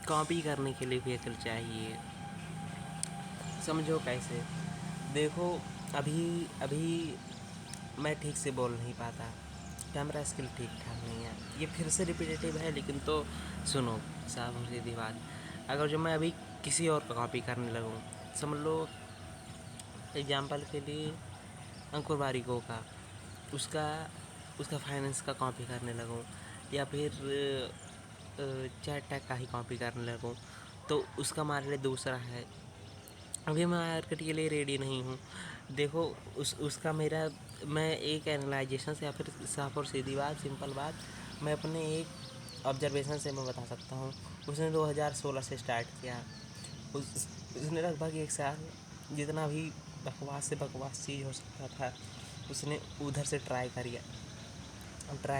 Copy करने के लिए भी अक्ल चाहिए। समझो कैसे। देखो, अभी अभी मैं ठीक से बोल नहीं पाता, कैमरा स्किल ठीक ठाक नहीं है। ये फिर से रिपीटेटिव है, लेकिन तो सुनो साफ और सीधी बात। अगर जो मैं अभी किसी और का कॉपी करने लगूँ, समझ लो एग्जाम्पल के लिए अंकुर बारिको का, उसका उसका फाइनेंस का कॉपी करने लगूँ, या फिर चैट टैग का ही कॉपी करने लगूँ, तो उसका मार्केट दूसरा है। अभी मैं मार्केट के लिए रेडी नहीं हूँ। देखो, उसका मेरा, मैं एक एनालाइजेशन से, या फिर साफ और सीधी बात, सिंपल बात, मैं अपने एक ऑब्जर्वेशन से मैं बता सकता हूँ। उसने 2016 से स्टार्ट किया। उसने लगभग एक साल जितना भी बकवास से बकवास चीज़ हो सकता था, उसने उधर से ट्राई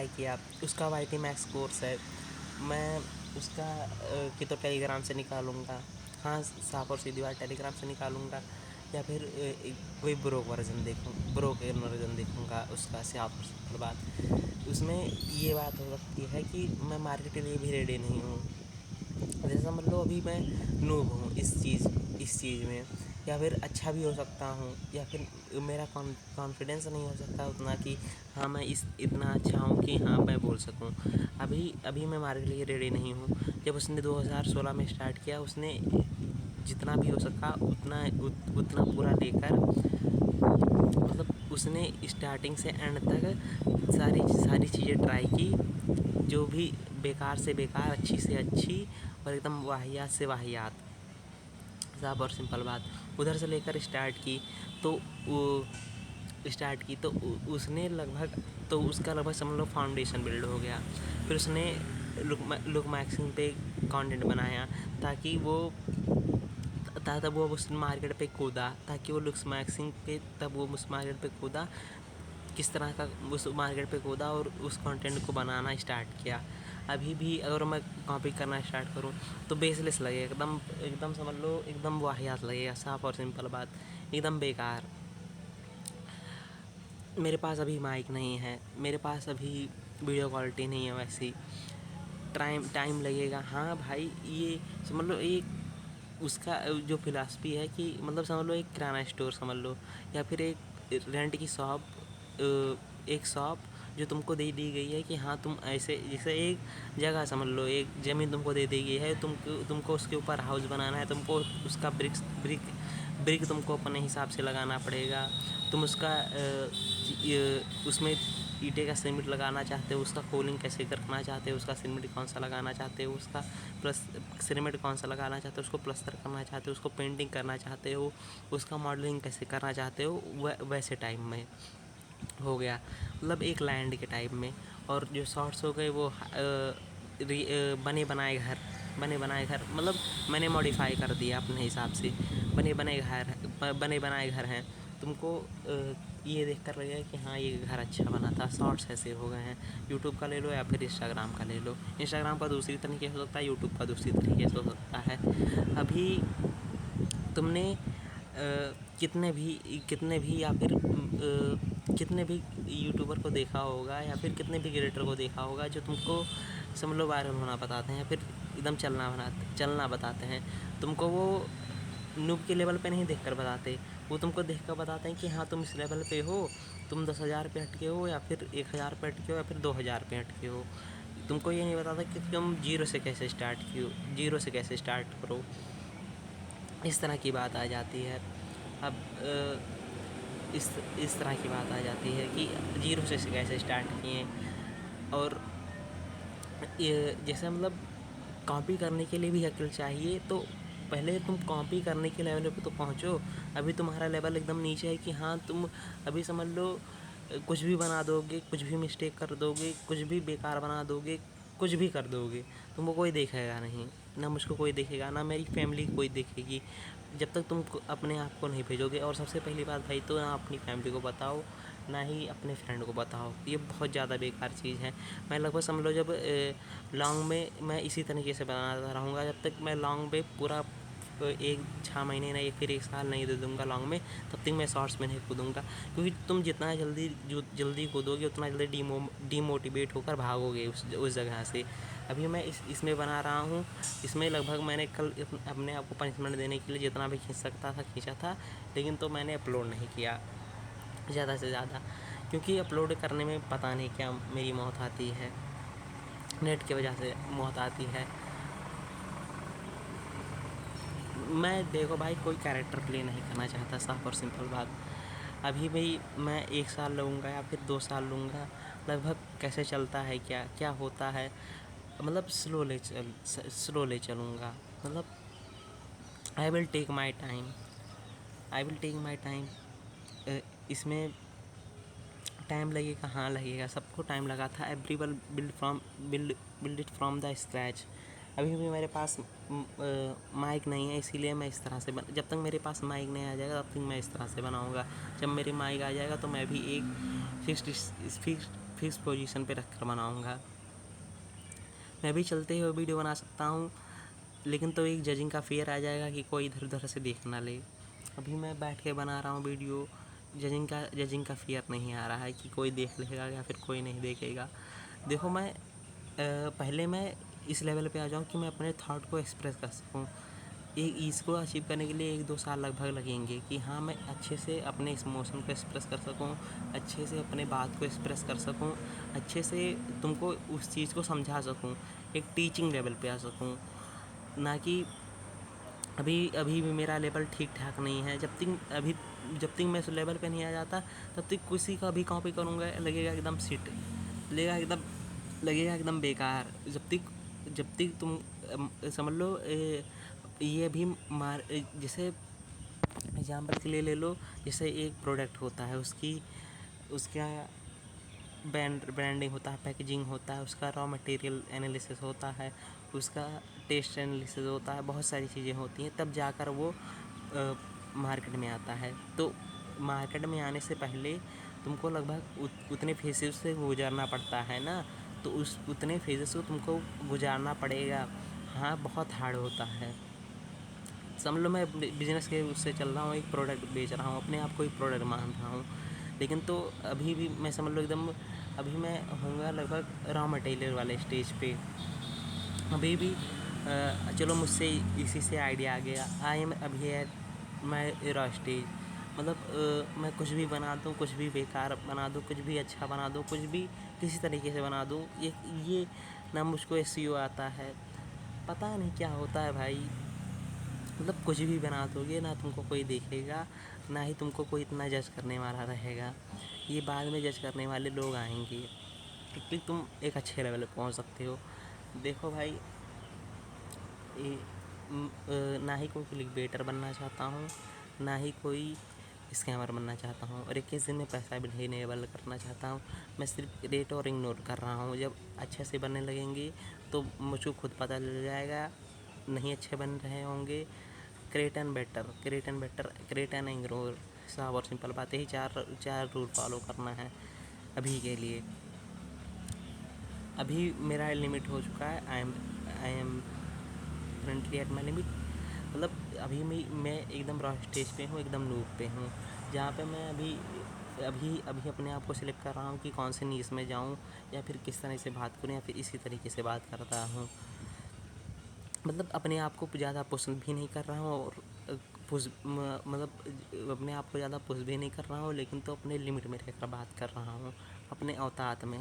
किया। उसका वाई मैक्स कोर्स है, मैं उसका कि तो टेलीग्राम से निकालूँगा। हाँ, साफ और सीधी बात, टेलीग्राम से निकालूँगा, या फिर कोई ब्रोक वर्जन देखूँगा उसका। साफ और सिंपल बात, उसमें ये बात हो सकती है कि मैं मार्केट के लिए भी रेडी नहीं हूँ। जैसे समझ लो अभी मैं नूब हूँ इस चीज़ में, या फिर अच्छा भी हो सकता हूँ, या फिर मेरा कॉन्फिडेंस नहीं हो सकता उतना कि हाँ मैं इतना अच्छा हूँ कि हाँ मैं बोल सकूँ। अभी अभी मैं मार्केट के लिए रेडी नहीं हूँ। जब उसने 2016 में स्टार्ट किया, उसने जितना भी हो सका उतना पूरा लेकर, मतलब उसने स्टार्टिंग से एंड तक सारी चीज़ें ट्राई की, जो भी बेकार से बेकार, अच्छी से अच्छी, और एकदम वाहियात से वाहियात, साफ और सिंपल बात, उधर से लेकर स्टार्ट की। तो उसने लगभग, तो उसका लगभग समझ लो फाउंडेशन बिल्ड हो गया। फिर उसने लुक मैक्सिंग पे कंटेंट बनाया, ताकि वो तब वो उस मार्केट पे कूदा, तब वो उस मार्केट पे कूदा, किस तरह का उस मार्केट पे कूदा और उस कंटेंट को बनाना स्टार्ट किया। अभी भी अगर मैं कॉपी करना स्टार्ट करूँ तो बेसलेस लगेगा, एकदम एकदम समझ लो एकदम वाहियात लगेगा, साफ और सिंपल बात, एकदम बेकार। मेरे पास अभी माइक नहीं है, मेरे पास अभी वीडियो क्वालिटी नहीं है वैसी, टाइम लगेगा। हाँ भाई, ये समझ लो एक उसका जो फिलॉसफी है कि मतलब समझ लो एक किराना स्टोर समझ लो, या फिर एक रेंट की एक शॉप जो तुमको दे दी गई है कि हाँ तुम ऐसे, जैसे एक जगह समझ लो, एक ज़मीन तुमको दे दी गई है, तुमको उसके ऊपर हाउस बनाना है, तुमको उसका ब्रिक तुमको अपने हिसाब से लगाना पड़ेगा। तुम उसका उसमें ईंटे का सीमेंट लगाना चाहते हो, उसका कोलिंग कैसे करना चाहते हो, उसका सीमेंट कौन सा लगाना चाहते हो, उसका सीमेंट कौन सा लगाना चाहते हो, उसको प्लस्तर करना चाहते हो, उसको पेंटिंग करना चाहते हो, उसका मॉडलिंग कैसे करना चाहते हो, वैसे टाइम में हो गया, मतलब एक लैंड के टाइप में। और जो शॉर्ट्स हो गए वो बने बनाए घर, मतलब मैंने मॉडिफाई कर दिया अपने हिसाब से। बने बनाए घर हैं, तुमको ये देख कर लगेगा कि हाँ ये घर अच्छा बना था। शॉर्ट्स ऐसे हो गए हैं, यूट्यूब का ले लो या फिर इंस्टाग्राम का ले लो। इंस्टाग्राम का दूसरी तरीके से हो सकता है, यूट्यूब का दूसरी तरीके से हो सकता है। अभी तुमने कितने भी या फिर कितने भी यूट्यूबर को देखा होगा, या फिर कितने भी क्रिएटर को देखा होगा जो तुमको समझ लो वायरल होना बताते हैं, या फिर एकदम चलना बताते हैं। तुमको वो नूब के लेवल पे नहीं देखकर बताते, वो तुमको देखकर बताते हैं कि हाँ तुम इस लेवल पे हो, तुम 10,000 पे हटके हो, या फिर 1,000 पे हटके हो, या फिर 2,000 पे हटके हो। तुमको ये नहीं बताता कि तुम जीरो से कैसे स्टार्ट करो। इस तरह की बात आ जाती है। अब इस तरह की बात आ जाती है कि जीरो से कैसे स्टार्ट किए। और ये जैसे मतलब कॉपी करने के लिए भी अक्ल चाहिए, तो पहले तुम कॉपी करने के लेवल पे तो पहुँचो। अभी तुम्हारा लेवल एकदम नीचे है कि हाँ तुम अभी समझ लो कुछ भी बना दोगे, कुछ भी मिस्टेक कर दोगे, कुछ भी बेकार बना दोगे, कुछ भी कर दोगे, तुमको कोई देखेगा नहीं, ना मुझको कोई देखेगा, ना मेरी फैमिली कोई देखेगी, जब तक तुम अपने आप को नहीं भेजोगे। और सबसे पहली बात भाई, तो ना अपनी फैमिली को बताओ, ना ही अपने फ्रेंड को बताओ, ये बहुत ज़्यादा बेकार चीज़ है। मैं लगभग समझ लो जब लॉन्ग में मैं इसी तरीके से बनाता रहूँगा, जब तक मैं लॉन्ग में पूरा 6 महीने नहीं, फिर 1 साल नहीं दे दूँगा लॉन्ग में, तब तक मैं शॉर्ट्स में नहीं कूदूँगा। क्योंकि तुम जितना जल्दी कूदोगे, उतना जल्दी डीमोटिवेट होकर भागोगे उस जगह से। अभी मैं इसमें बना रहा हूँ। इसमें लगभग मैंने कल अपने आप को पनिशमेंट देने के लिए जितना भी खींच सकता था खींचा था, लेकिन तो मैंने अपलोड नहीं किया ज़्यादा से ज़्यादा, क्योंकि अपलोड करने में पता नहीं क्या मेरी मौत आती है, नेट की वजह से मौत आती है। मैं देखो भाई कोई कैरेक्टर प्ले नहीं करना चाहता, साफ और सिंपल बात। अभी भी मैं 1 साल लूँगा या फिर 2 साल लूँगा, लगभग कैसे चलता है क्या क्या होता है, मतलब स्लोली चलूँगा। मतलब I will take my time, I will take my time. इसमें टाइम लगेगा, हाँ लगेगा, सबको टाइम लगा था। Everyone build it from the scratch. अभी भी मेरे पास माइक नहीं है, इसीलिए मैं इस तरह से जब तक मेरे पास माइक नहीं आ जाएगा तब तक मैं इस तरह से बनाऊंगा। जब मेरे माइक आ जाएगा तो मैं भी एक फिक्स पोजीशन पे रख कर बनाऊंगा। मैं भी चलते हुए वीडियो बना सकता हूँ, लेकिन तो एक जजिंग का फियर आ जाएगा कि कोई इधर उधर से देख ना ले। अभी मैं बैठ के बना रहा हूँ वीडियो, जजिंग का फियर नहीं आ रहा है कि कोई देख लेगा या फिर कोई नहीं देखेगा। देखो मैं पहले मैं इस लेवल पे आ जाऊँ कि मैं अपने थॉट को एक्सप्रेस कर सकूँ। इसको अचीव करने के लिए 1-2 साल लगभग लगेंगे कि हाँ मैं अच्छे से अपने इस इमोशन को एक्सप्रेस कर सकूँ, अच्छे से अपने बात को एक्सप्रेस कर सकूँ, अच्छे से तुमको उस चीज़ को समझा सकूँ, एक टीचिंग लेवल पे आ सकूँ। ना कि अभी भी मेरा लेवल ठीक ठाक नहीं है। जब तक मैं उस लेवल पे नहीं आ जाता तब तक किसी का भी कॉपी करूँगा लगेगा एकदम शिट, लगेगा एकदम बेकार। जब तक तुम समझ लो, ये भी जैसे एग्जाम्पल के लिए ले लो, जैसे एक प्रोडक्ट होता है, उसका ब्रांडिंग होता है, पैकेजिंग होता है, उसका रॉ मटेरियल एनालिसिस होता है, उसका टेस्ट एनालिसिस होता है, बहुत सारी चीज़ें होती हैं, तब जाकर वो मार्केट में आता है। तो मार्केट में आने से पहले तुमको लगभग उतने फेजेस से गुजरना पड़ता है ना, तो उतने फेजेस को तुमको गुजारना पड़ेगा। हाँ बहुत हार्ड होता है। समझ लो मैं बिजनेस के उससे चल रहा हूँ, एक प्रोडक्ट बेच रहा हूँ, अपने आप को एक प्रोडक्ट मान रहा हूँ, लेकिन तो अभी भी मैं समझ लो एकदम, अभी मैं होऊंगा लगभग रॉ मटेरियल वाले स्टेज पे। अभी भी चलो मुझसे इसी से आइडिया आ गया, आई एम अभी एट माई रॉ स्टेज। मतलब मैं कुछ भी बना दूँ, कुछ भी बेकार बना दूँ, कुछ भी अच्छा बना दूँ, कुछ भी किसी तरीके से बना दूँ, ये ना मुझको SEO आता है, पता नहीं क्या होता है भाई। मतलब कुछ भी बना दोगे ना, तुमको कोई देखेगा, ना ही तुमको कोई इतना जज करने वाला रहेगा। ये बाद में जज करने वाले लोग आएंगे, क्योंकि तुम एक अच्छे लेवल पे पहुंच सकते हो। देखो भाई, ना ही कोई क्लिकबेटर बनना चाहता हूँ, ना ही कोई स्कैमर बनना चाहता हूँ, और 21 दिन में पैसा भी इनेबल करना चाहता हूँ। मैं सिर्फ रेट और इग्नोर कर रहा हूँ। जब अच्छे से बनने लगेंगे तो मुझको खुद पता चल जाएगा, नहीं अच्छे बन रहे होंगे। क्रिएट एंड इग्नोर, साफ और सिंपल बात, यही चार रूल फॉलो करना है अभी के लिए। अभी मेरा लिमिट हो चुका है, I am currently at my limit. मतलब अभी मैं एकदम रॉ स्टेज पे हूँ, एकदम लूप पे हूँ, जहाँ पे मैं अभी अपने आप को सिलेक्ट कर रहा हूँ कि कौन से नीश में जाऊँ, या फिर किस तरह से बात करूँ, या फिर इसी तरीके से बात करता हूँ। मतलब अपने आप को ज़्यादा पसंद भी नहीं कर रहा हूँ, और मतलब अपने आप को ज़्यादा पुश भी नहीं कर रहा हूँ, लेकिन तो अपने लिमिट में रहकर बात कर रहा हूँ, अपने औकात में।